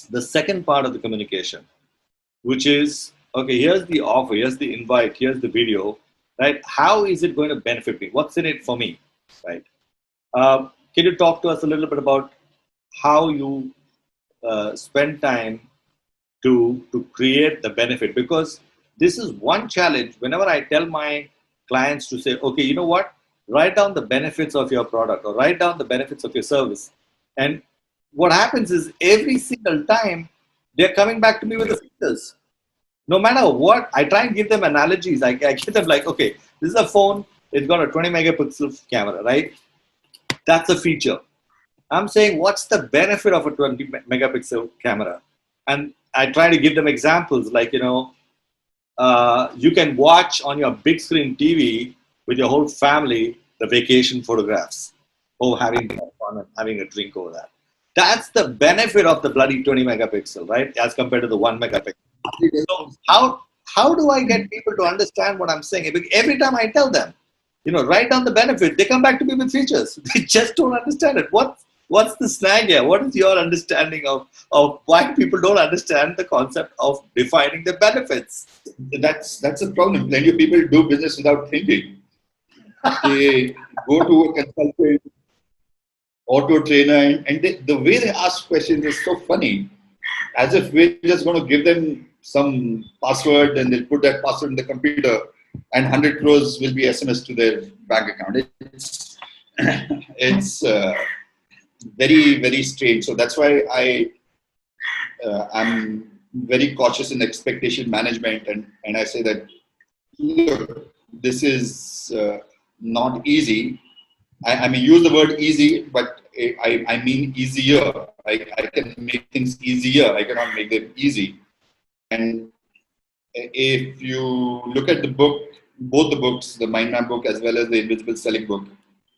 the second part of the communication, which is, okay, here's the offer, here's the invite, here's the video, right? How is it going to benefit me? What's in it for me, right? Can you talk to us a little bit about how you spend time to create the benefit? Because this is one challenge. Whenever I tell my clients to say, okay, you know what, write down the benefits of your product or write down the benefits of your service. And what happens is every single time they're coming back to me with the features. No matter what, I try and give them analogies. I give them like, okay, this is a phone. It's got a 20 megapixel camera, right? That's a feature. I'm saying, what's the benefit of a 20 megapixel camera? And I try to give them examples like, you can watch on your big screen TV with your whole family the vacation photographs or having fun and having a drink over that. That's the benefit of the bloody 20 megapixel, right? As compared to the 1 megapixel. So how do I get people to understand what I'm saying? Every time I tell them, write down the benefit, they come back to me with features. They just don't understand it. What's the snag here? What is your understanding of why people don't understand the concept of defining the benefits? That's a problem. Plenty of people do business without thinking. They go to a consultant or to a trainer, and the way they ask questions is so funny, as if we're just going to give them some password and they'll put that password in the computer and 100 crores will be SMS to their bank account. It's very, very strange. So that's why I'm very cautious in expectation management, and I say that, look, this is not easy. I mean, use the word easy, but I mean easier. I can make things easier. I cannot make them easy. And if you look at the book, both the books, the Mind Map book as well as the Invisible Selling book,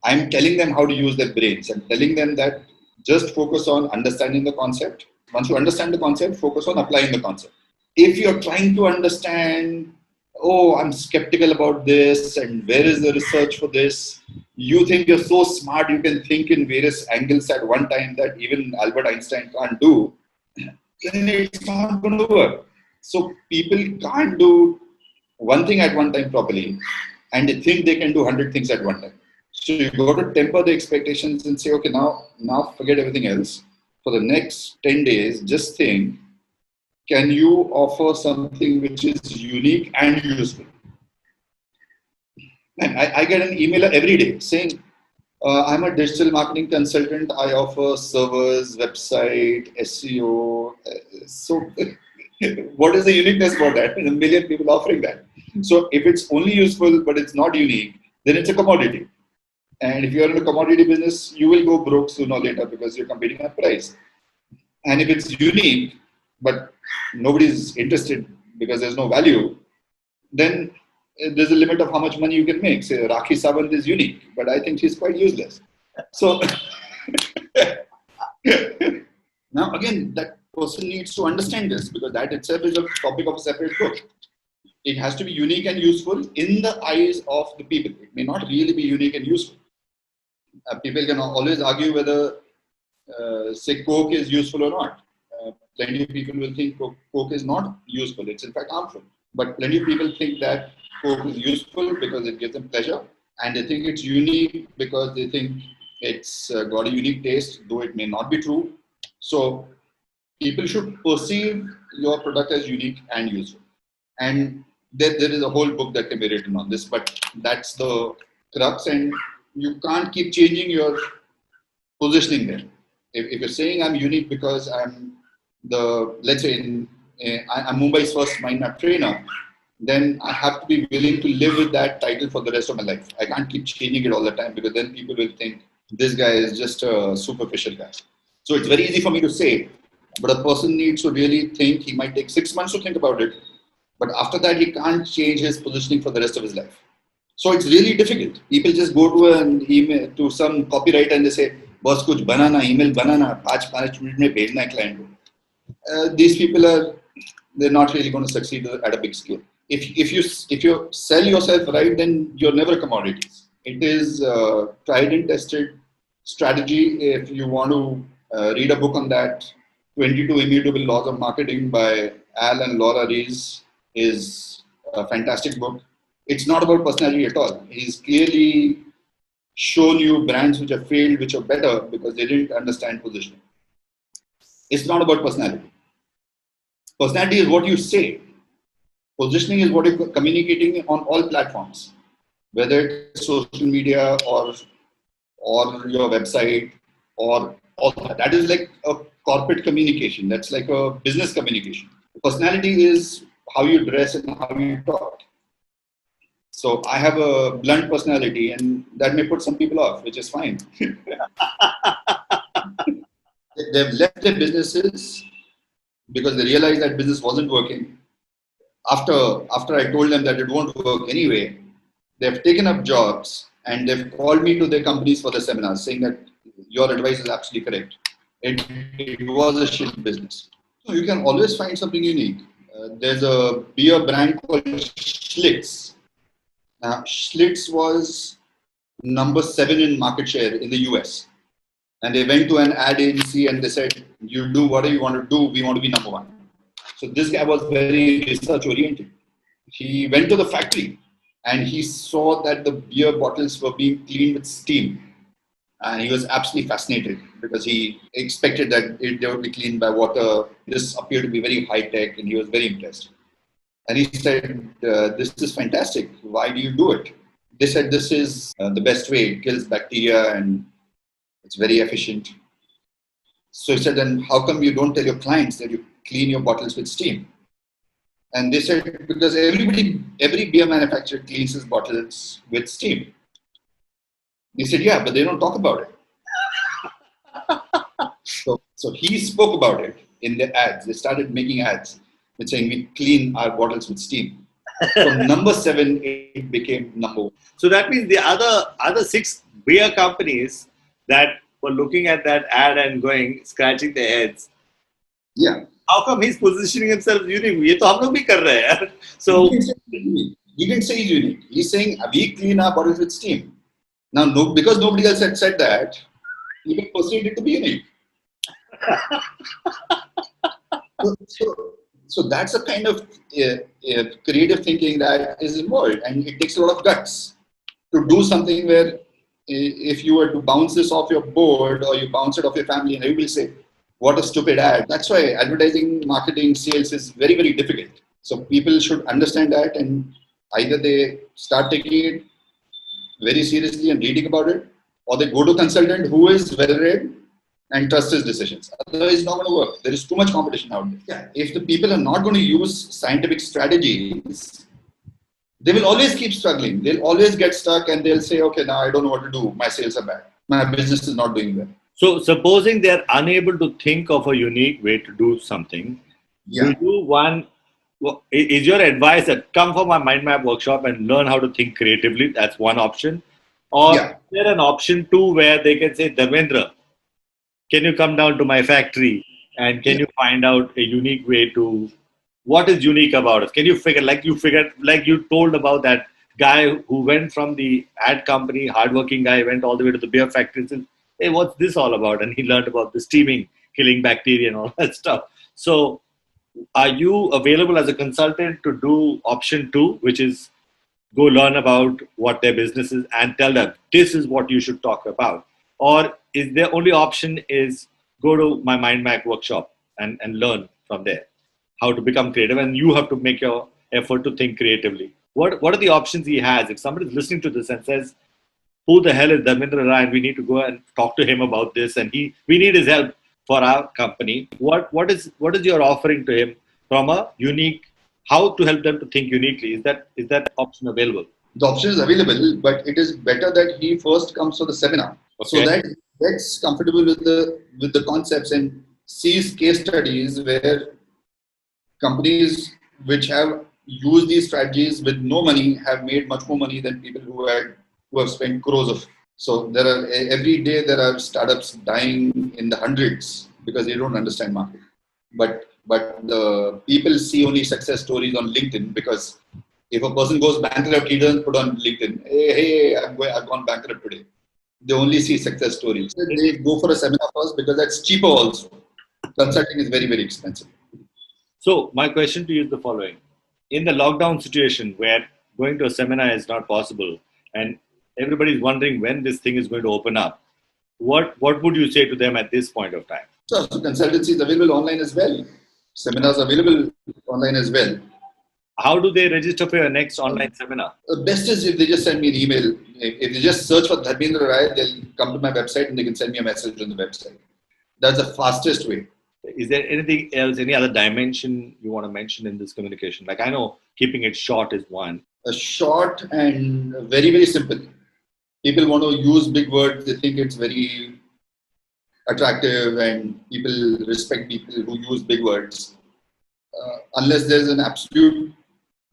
I'm telling them how to use their brains. I'm telling them that just focus on understanding the concept. Once you understand the concept, focus on applying the concept. If you're trying to understand, oh, I'm skeptical about this and where is the research for this, you think you're so smart, you can think in various angles at one time that even Albert Einstein can't do, then it's not going to work. So people can't do one thing at one time properly, and they think they can do 100 things at one time. So you got to temper the expectations and say, okay, now forget everything else. For the next 10 days, just think, can you offer something which is unique and useful? And I get an email every day saying, I'm a digital marketing consultant. I offer servers, website, SEO. So what is the uniqueness about that? And a million people offering that. So if it's only useful, but it's not unique, then it's a commodity. And if you're in a commodity business, you will go broke sooner or later because you're competing on price. And if it's unique, but nobody's interested because there's no value, then there's a limit of how much money you can make. Say, Rakhi Sawant is unique, but I think she's quite useless. So now again, that person needs to understand this, because that itself is a topic of a separate book. It has to be unique and useful in the eyes of the people. It may not really be unique and useful. People can always argue whether, say, Coke is useful or not. Plenty of people will think Coke is not useful. It's in fact harmful. But plenty of people think that Coke is useful because it gives them pleasure, and they think it's unique because they think it's got a unique taste, though it may not be true. So people should perceive your product as unique and useful. And there is a whole book that can be written on this, but that's the crux, and you can't keep changing your positioning there. If you're saying I'm unique because I'm let's say I'm Mumbai's first mind map trainer, then I have to be willing to live with that title for the rest of my life. I can't keep changing it all the time, because then people will think this guy is just a superficial guy. So it's very easy for me to say, but a person needs to really think. He might take 6 months to think about it, but after that, he can't change his positioning for the rest of his life. So it's really difficult. People just go to an email, to some copywriter, and they say, boss, kuch banana, email banana, 5 minutes mein bhejna hai client ko. These people they're not really going to succeed at a big scale. If you sell yourself right, then you're never commodities. It is tried and tested strategy. If you want to read a book on that, 22 Immutable Laws of Marketing by Al and Laura Ries is a fantastic book. It's not about personality at all. He's clearly shown you brands which have failed, which are better because they didn't understand positioning. It's not about personality. Personality is what you say. Positioning is what you're communicating on all platforms, whether it's social media or your website or all that. That is like a corporate communication. That's like a business communication. Personality is how you dress and how you talk. So I have a blunt personality, and that may put some people off, which is fine. They've left their businesses because they realized that business wasn't working. After I told them that it won't work anyway, they've taken up jobs and they've called me to their companies for the seminars saying that your advice is absolutely correct. It was a shit business. So you can always find something unique. There's a beer brand called Schlitz. Schlitz was number 7 in market share in the US. And they went to an ad agency and they said, you do whatever you want to do, we want to be number 1. So this guy was very research oriented. He went to the factory and he saw that the beer bottles were being cleaned with steam. And he was absolutely fascinated because he expected that they would be cleaned by water. This appeared to be very high tech and he was very impressed. And he said, this is fantastic. Why do you do it? They said, this is the best way. It kills bacteria and it's very efficient. So he said, then how come you don't tell your clients that you clean your bottles with steam? And they said, because every beer manufacturer cleans his bottles with steam. They said, yeah, but they don't talk about it. So he spoke about it in the ads. They started making ads with saying, we clean our bottles with steam. From number 7, it became number 1. So that means the other 6 beer companies that were looking at that ad and going, scratching their heads. Yeah. How come he's positioning himself unique? ये तो हम लोग भी कर रहे हैं. So he didn't say he's unique. He's saying we clean our bottles with steam. Now, because nobody else had said that, people perceived it to be unique. So that's a kind of creative thinking that is involved, and it takes a lot of guts to do something where if you were to bounce this off your board or you bounce it off your family and everybody say, what a stupid ad. That's why advertising, marketing, sales is very, very difficult. So people should understand that, and either they start taking it very seriously and reading about it, or they go to a consultant who is well read and trust his decisions. Otherwise, it's not going to work. There is too much competition out there. Yeah. If the people are not going to use scientific strategies, they will always keep struggling. They'll always get stuck and they'll say, okay, now I don't know what to do. My sales are bad. My business is not doing well. So supposing they're unable to think of a unique way to do something, yeah. Is your advice that come for my mind map workshop and learn how to think creatively? That's one option. Or is there an option 2 where they can say, Dharmendra, can you come down to my factory and can you find out a unique way to, what is unique about us? Can you figure, like you told about that guy who went from the ad company, hardworking guy, went all the way to the beer factory and said, hey, what's this all about? And he learned about the steaming, killing bacteria and all that stuff. So are you available as a consultant to do option 2, which is go learn about what their business is and tell them, this is what you should talk about? Or is their only option is go to my mind map workshop and learn from there how to become creative, and you have to make your effort to think creatively? What are the options he has? If somebody is listening to this and says, who the hell is Dharmendra Rai, and we need to go and talk to him about this, and we need his help for our company. What is your offering to him from a unique, how to help them to think uniquely? Is that option available? The option is available, but it is better that he first comes to the seminar, so that he gets comfortable with the concepts and sees case studies where companies which have used these strategies with no money have made much more money than people who have spent crores of. So every day there are startups dying in the hundreds because they don't understand marketing. But the people see only success stories on LinkedIn, because if a person goes bankrupt, he doesn't put on LinkedIn, hey, I've gone bankrupt today. They only see success stories. They go for a seminar first because that's cheaper also. consulting is very, very expensive. So my question to you is the following. In the lockdown situation where going to a seminar is not possible and everybody is wondering when this thing is going to open up, what would you say to them at this point of time? So consultancy is available online as well. Seminars available online as well. How do they register for your next online seminar? The best is if they just send me an email. If they just search for Dharmendra Rai, they'll come to my website and they can send me a message on the website. That's the fastest way. Is there anything else, any other dimension you want to mention in this communication? Like I know keeping it short is one. Short and very, very simple. People want to use big words. They think it's very attractive and people respect people who use big words. Unless there's an absolute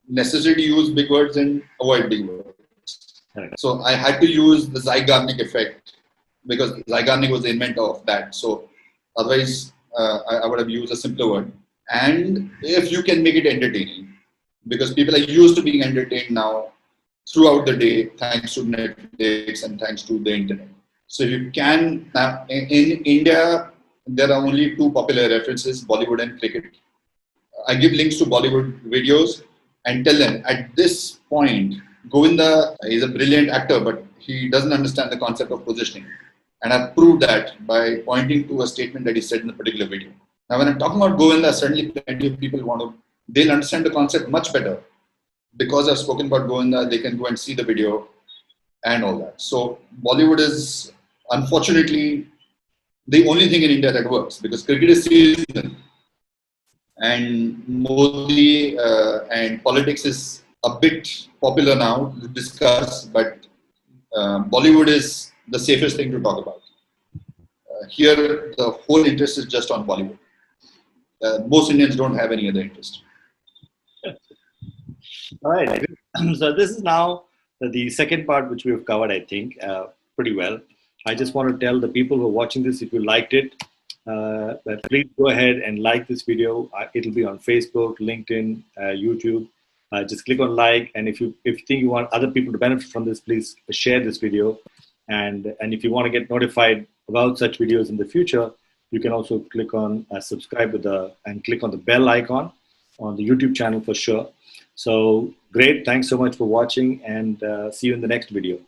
necessity to use big words, and avoid big words. Right. So I had to use the Zygarnik effect because Zygarnik was the inventor of that. So otherwise, I would have used a simpler word. And if you can make it entertaining, because people are used to being entertained now throughout the day, thanks to Netflix and thanks to the internet. So you can, now in India, there are only two popular references, Bollywood and cricket. I give links to Bollywood videos and tell them at this point, Govinda is a brilliant actor, but he doesn't understand the concept of positioning. And I've proved that by pointing to a statement that he said in a particular video. Now, when I'm talking about Govinda, certainly plenty of people they'll understand the concept much better. Because I've spoken about Govinda, they can go and see the video and all that. So Bollywood is unfortunately the only thing in India that works, because cricket is seasonal. And Modi and politics is a bit popular now to discuss, but Bollywood is the safest thing to talk about. Here, the whole interest is just on Bollywood. Most Indians don't have any other interest. All right. So this is now the second part, which we have covered, I think, pretty well. I just want to tell the people who are watching this, if you liked it, that please go ahead and like this video. It'll be on Facebook, LinkedIn, YouTube. Just click on like, and if you think you want other people to benefit from this, please share this video. And if you want to get notified about such videos in the future, you can also click on subscribe and click on the bell icon on the YouTube channel for sure. So great, thanks so much for watching, and see you in the next video.